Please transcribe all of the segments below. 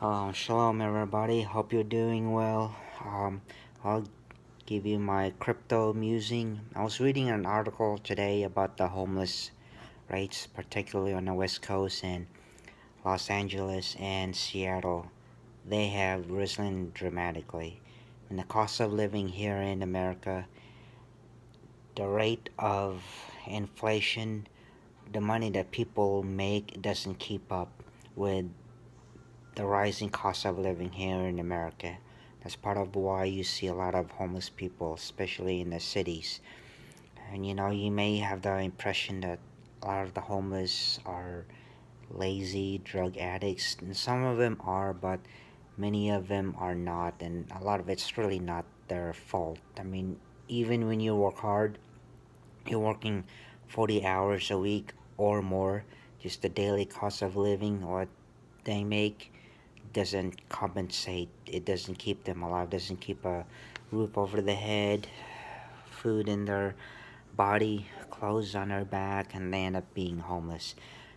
Shalom everybody. Hope you're doing well. I'll give you my crypto musing. I was reading an article today about the homeless rates, particularly on the West Coast and Los Angeles and Seattle. They have risen dramatically. And the cost of living here in America, the rate of inflation, the money that people make doesn't keep up with the rising cost of living here in America. That's part of why you see a lot of homeless people, especially in the cities. And you may have the impression that a lot of the homeless are lazy drug addicts, and some of them are, but many of them are not, and a lot of it's really not their fault. I mean, even when you work hard, you're working 40 hours a week or more, just the daily cost of living, what they make doesn't compensate. It doesn't keep them alive, doesn't keep a roof over the head, food in their body, clothes on their back, and they end up being homeless.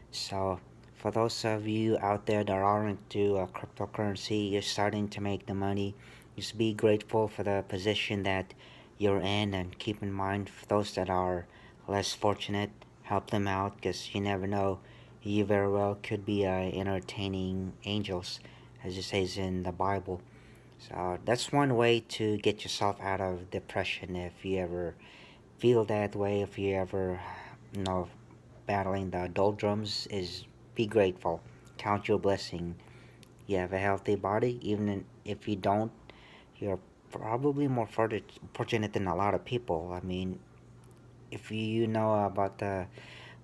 So, for those of you out there that are into cryptocurrency, you're starting to make the money. Just be grateful for the position that you're in, and keep in mind for those that are less fortunate, help them out because you never know. You very well could be entertaining angels, as it says in the Bible. So that's one way to get yourself out of depression if you ever feel that way. If you ever, you know, battling the doldrums, is be grateful. Count your blessing. You have a healthy body, even if you don't. You're probably more fortunate than a lot of people. I mean, if you know about the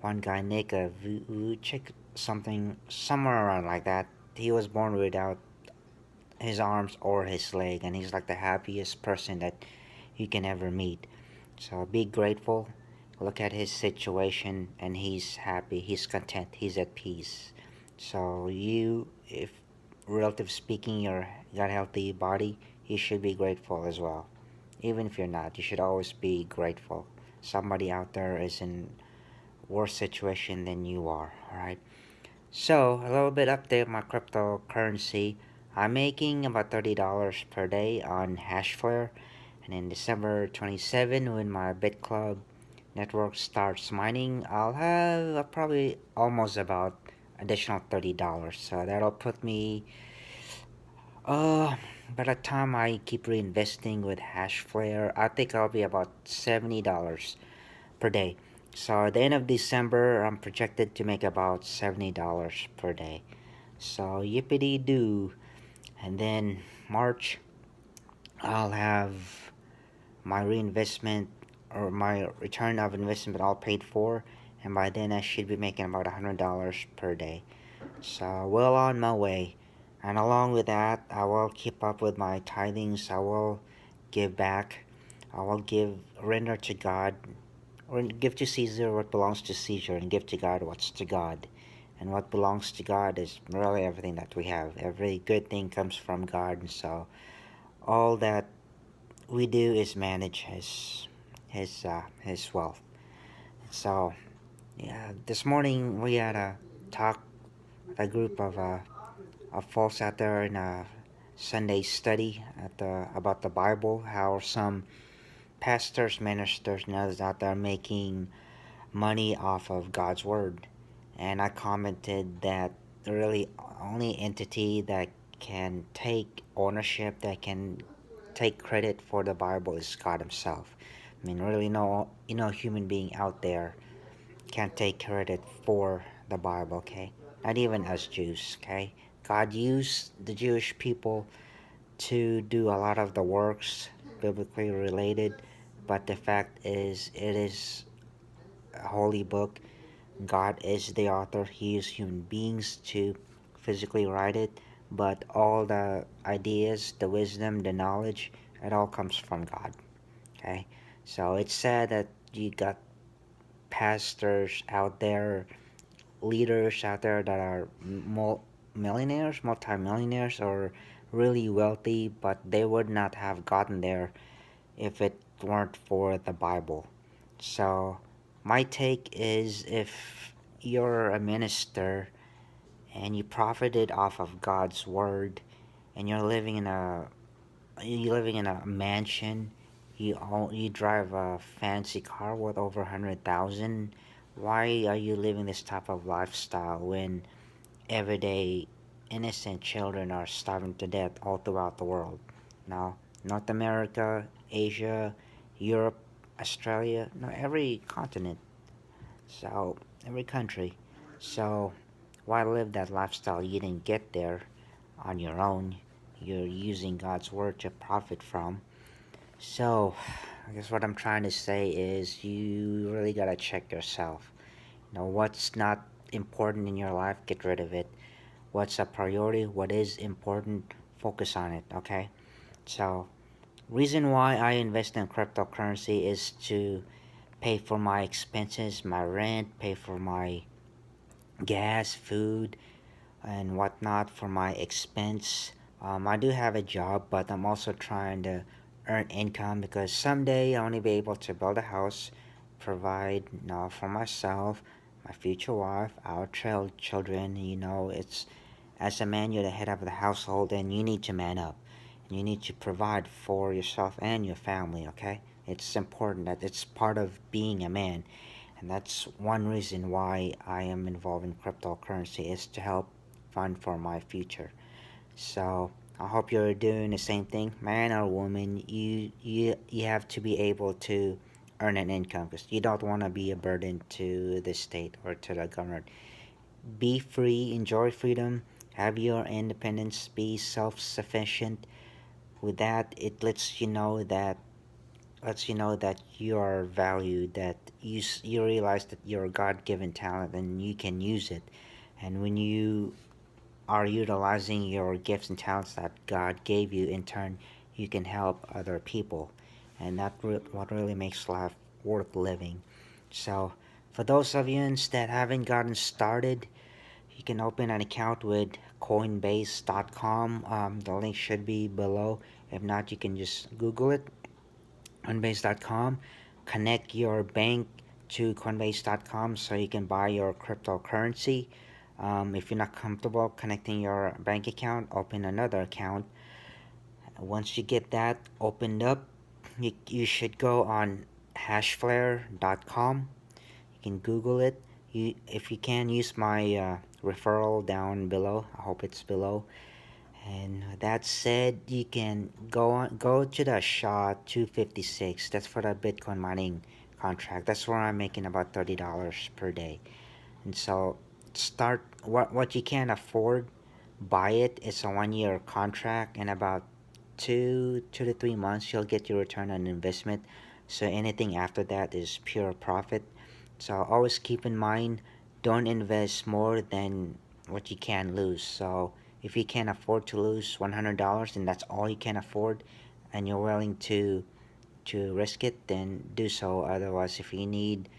one guy, Nick, Vujicic, something somewhere around like that. He was born without his arms or his leg, and he's like the happiest person that you can ever meet. So be grateful. Look at his situation, and he's happy. He's content. He's at peace. So you, if relative speaking, you got a healthy body, you should be grateful as well. Even if you're not, you should always be grateful. Somebody out there is in worse situation than you are. All right. So a little bit update on my cryptocurrency. I'm making about $30 per day on Hashflare, and in December 27, when my BitClub network starts mining, I'll have probably almost about additional $30. So that'll put me by the time I keep reinvesting with Hashflare, I think I'll be about $70 per day. So at the end of December, I'm projected to make about $70 per day. So yippity doo. And then March, I'll have my reinvestment or my return of investment all paid for. And by then, I should be making about $100 per day. So, well on my way. And along with that, I will keep up with my tithings. I will give back. I will render to God, or give to Caesar what belongs to Caesar, and give to God what's to God. And what belongs to God is really everything that we have. Every good thing comes from God, and so all that we do is manage his wealth. So yeah, this morning we had a talk, a group of folks out there in a Sunday study about the Bible. How some pastors, ministers, and others out there making money off of God's word, and I commented that the really only entity that can take ownership, that can take credit for the Bible, is God Himself. I mean, really, no human being out there can't take credit for the Bible. Okay, not even us Jews. Okay, God used the Jewish people to do a lot of the works biblically related, but the fact is, it is a holy book. God is the author. He used human beings to physically write it, but all the ideas, the wisdom, the knowledge, it all comes from God. Okay, so it's sad that you got pastors out there, leaders out there that are millionaires, multimillionaires, or really wealthy, but they would not have gotten there if it weren't for the Bible. So, my take is, if you're a minister and you profited off of God's word, and you're living in a mansion. You drive a fancy car worth over 100,000. Why are you living this type of lifestyle when everyday innocent children are starving to death all throughout the world? Now, North America, Asia, Europe, Australia, no, every continent. So, every country. So, why live that lifestyle? You didn't get there on your own. You're using God's word to profit from. So, I guess what I'm trying to say is you really gotta check yourself. What's not important in your life, get rid of it. What's a priority, what is important, focus on it, okay? So, reason why I invest in cryptocurrency is to pay for my expenses, my rent, pay for my gas, food, and whatnot for my expense. I do have a job, but I'm also trying to earn income because someday I want to be able to build a house, provide for myself, my future wife, our children. It's as a man, you're the head of the household, and you need to man up. You need to provide for yourself and your family. Okay, it's important that it's part of being a man, and that's one reason why I am involved in cryptocurrency is to help fund for my future. So I hope you're doing the same thing, man or woman. You have to be able to earn an income because you don't want to be a burden to the state or to the government. Be free, enjoy freedom, have your independence, be self-sufficient. With that, it lets you know that you are valued, that you realize that you're a God-given talent and you can use it. And when you are utilizing your gifts and talents that God gave you, in turn, you can help other people. And what really makes life worth living. So, for those of you that haven't gotten started, you can open an account with Coinbase.com. The link should be below. If not, you can just Google it, Coinbase.com. Connect your bank to Coinbase.com so you can buy your cryptocurrency. If you're not comfortable connecting your bank account, open another account. Once you get that opened up, you should go on hashflare.com. You can Google it. If you can, use my referral down below. I hope it's below. And that said, you can go to the SHA 256. That's for the Bitcoin mining contract. That's where I'm making about $30 per day. And so start what you can afford, buy it. It's a 1 year contract, and about 2 to 3 months you'll get your return on investment. So anything after that is pure profit. So always keep in mind, don't invest more than what you can lose. So if you can afford to lose $100 and that's all you can afford, and you're willing to risk it, then do so. Otherwise, if you need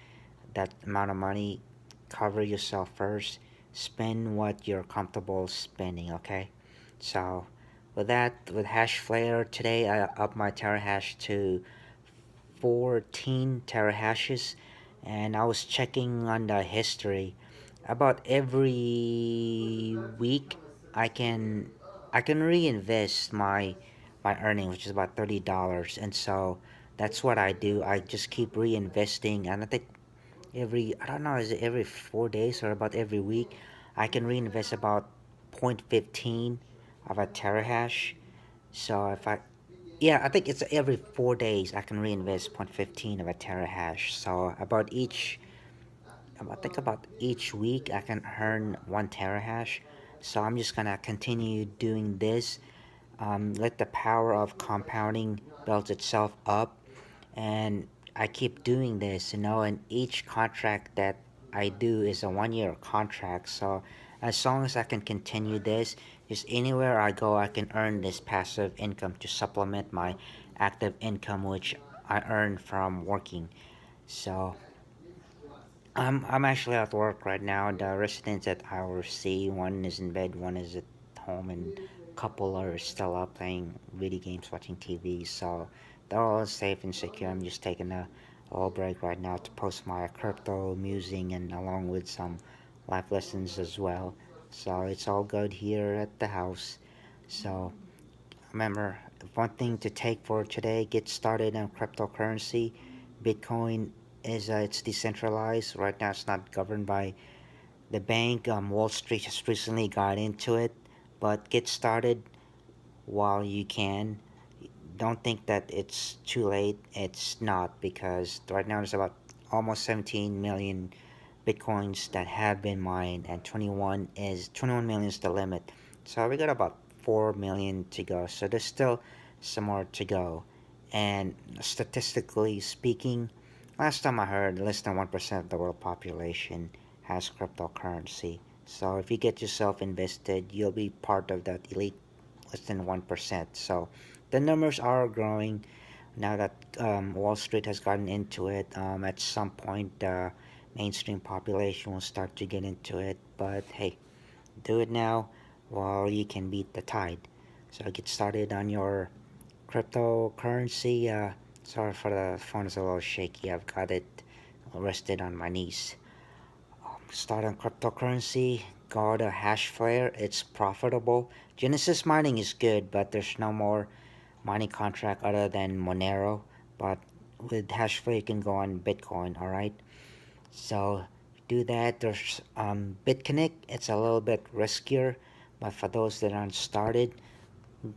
that amount of money, cover yourself first. Spend what you're comfortable spending, okay? So, with Hashflare, today I up my terahash to 14 terahashes, and I was checking on the history. About every week, I can I can reinvest my earning, which is about $30, and so that's what I do. I just keep reinvesting, and I think I don't know, is it every 4 days or about every week? I can reinvest about 0.15 of a terahash. So yeah, I think it's every 4 days I can reinvest 0.15 of a terahash. So I think about each week I can earn 1 terahash. So I'm just gonna continue doing this. Let the power of compounding build itself up, and I keep doing this, and each contract that I do is a 1 year contract. So as long as I can continue this, just anywhere I go, I can earn this passive income to supplement my active income, which I earn from working. So I'm actually at work right now. The residents that I oversee, one is in bed, one is at home, and a couple are still up playing video games, watching TV. So they're all safe and secure. I'm just taking a little break right now to post my crypto musing and along with some life lessons as well. So it's all good here at the house. So remember, one thing to take for today: get started on cryptocurrency. Bitcoin is it's decentralized right now. It's not governed by the bank. Wall Street just recently got into it, but get started while you can. Don't think that it's too late. It's not, because right now there's about almost 17 million bitcoins that have been mined, and 21 million is the limit. So we got about 4 million to go. So there's still some more to go. And statistically speaking, last time I heard, less than 1% of the world population has cryptocurrency. So if you get yourself invested, you'll be part of that elite less than 1%. So the numbers are growing now that Wall Street has gotten into it. At some point, the mainstream population will start to get into it. But hey, do it now while you can beat the tide. So get started on your cryptocurrency. Sorry for the phone is a little shaky. I've got it rested on my knees. Start on cryptocurrency. Got a hash flare. It's profitable. Genesis mining is good, but there's no more mining contract other than Monero. But with Hashflare, you can go on Bitcoin. All right. So do that. There's BitConnect. It's a little bit riskier, but for those that aren't started,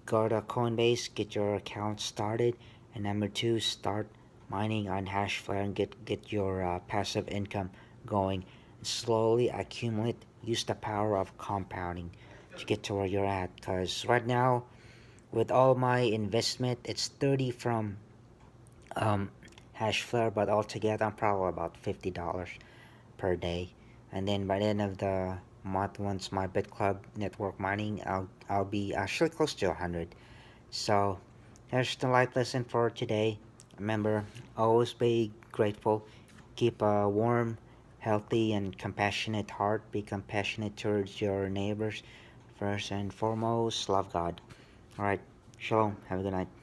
go to Coinbase, get your account started, and number two, start mining on Hashflare and get your passive income going. And slowly accumulate. Use the power of compounding to get to where you're at. Because right now, with all my investment, it's 30 from um, Hashflare, but altogether I'm probably about $50 per day. And then by the end of the month, once my BitClub network mining, I'll be actually close to 100. So here's the life lesson for today. Remember, always be grateful. Keep a warm, healthy, and compassionate heart. Be compassionate towards your neighbors. First and foremost, love God. All right. Shalom. Have a good night.